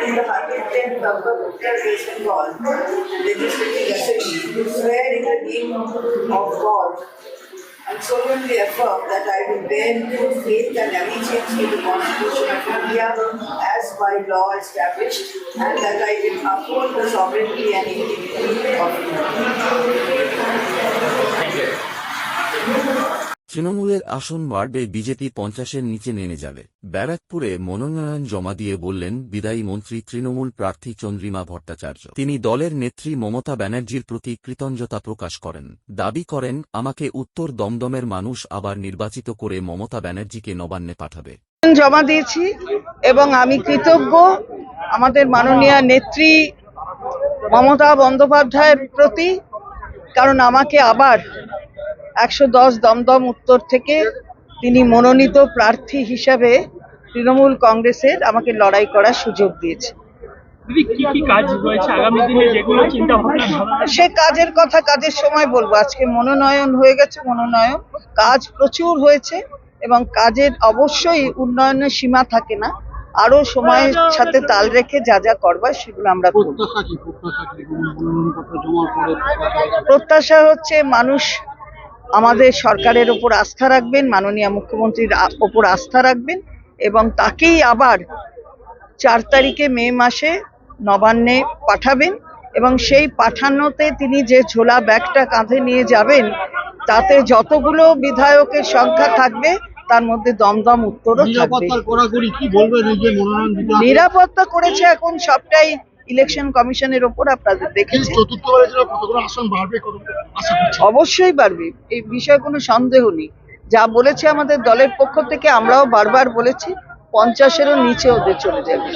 in the 110th of the Uttar Pradesh Hall, legislative assembly, swear in the name of God and solemnly affirm that I will bear true faith and allegiance to the Constitution of India as by law established, and that I will uphold the sovereignty and integrity of India. তৃণমূলের আসন বাড়বে, BJP 50-এর নিচে নেমে যাবে। ব্যারাকপুরে মনোনয়ন জমা দিয়ে বললেন বিদায়ী মন্ত্রী তৃণমূল প্রার্থী চন্দ্রিমা ভট্টাচার্য। তিনি দলের নেত্রী মমতা ব্যানার্জির প্রতি কৃতজ্ঞতা প্রকাশ করেন, দাবি করেন আমাকে উত্তর দমদমের মানুষ আবার নির্বাচিত করে মমতা ব্যানার্জিকে নবান্নে পাঠাবে। জমা দিয়েছি এবং আমি কৃতজ্ঞ আমাদের মাননীয় নেত্রী মমতা বন্দ্যোপাধ্যায়ের প্রতি, কারণ আমাকে আবার 110 দমদম উত্তর থেকে তিনি মনোনীত প্রার্থী হিসাবে তৃণমূল কংগ্রেসের আমাকে লড়াই করার সুযোগ দিয়েছে। সে কাজের কথা কাজের সময় বলবো। আজকে মনোনয়ন হয়ে গেছে, মনোনয়ন কাজ প্রচুর হয়েছে এবং কাজের অবশ্যই উন্নয়নের সীমা থাকে না, আরো সময়ের সাথে তাল রেখে যা যা করবার সেগুলো আমরা করব। প্রত্যাশা হচ্ছে মানুষ আমাদের সরকারের ওপর আস্থা রাখবেন, মাননীয় মুখ্যমন্ত্রীর ওপর আস্থা রাখবেন এবং তাকেই আবার 4 তারিখে মে মাসে নবান্নে পাঠাবেন এবং সেই পাঠানোতে তিনি যে ঝোলা ব্যাগটা কাঁধে নিয়ে যাবেন তাতে যতগুলো বিধায়কের সংখ্যা থাকবে তার মধ্যে দমদম উত্তরও থাকবে। নিরাপত্তা করেছে এখন সবটাই ইলেকশন কমিশনের ওপর, আপনাদের দেখেছি। অবশ্যই বাড়বে, এই বিষয়ে কোনো সন্দেহ নেই। যা বলেছে আমাদের দলের পক্ষ থেকে আমরাও বারবার বলেছি 50-এরও নিচে ওদের চলে যাবে।